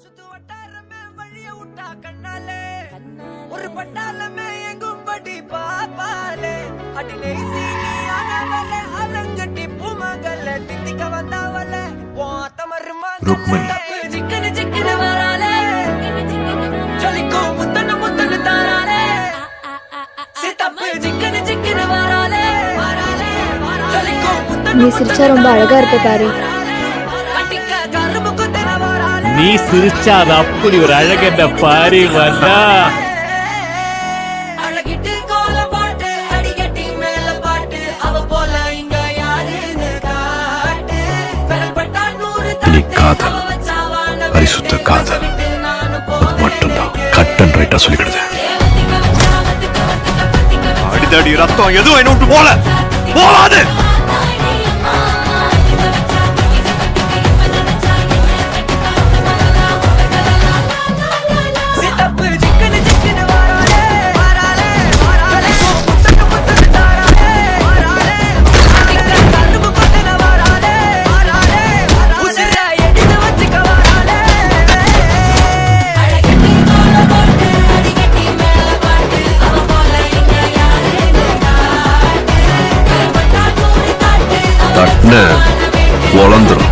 சுத்து வட்டாரமே வழிய விட்டா கண்ணாலே ஒரு பட்டாளமே எங்கும் படி பாப்பாலே அடி நெய்சி நீ ஆனவளே அலங்கட்டி பூமகளே தித்திக்க வந்தாவளே போத்தமரு ருக்மணி சிக்கன சிக்கன வராலே ஜலிக்கோ முத்தன முத்தன தாராலே சித்தப்பு சிக்கன சிக்கன வராலே ஜலிக்கோ முத்தன நீ சிரிச்சா ரொம்ப அழகா இருப்ப பாரு. நீ சிரிச்சா அது அப்படி ஒரு அழகு என்ன பாரு வந்தா அழகிட்டு கோல பாட்டு அடிக்கட்டி மேல பாட்டு அவ போல இங்க யாருன்னு காட்டு பெறப்பட்டா 100 இனி காதல் பரிசுத்த காதல் அது மட்டும்தான் கட் அண்ட் ரைட்டா சொல்லிக்கிடுது. அடிதடி ரத்தம் எதுவும் என்ன விட்டு போகாது. தட்ன வளர்ந்துரும்.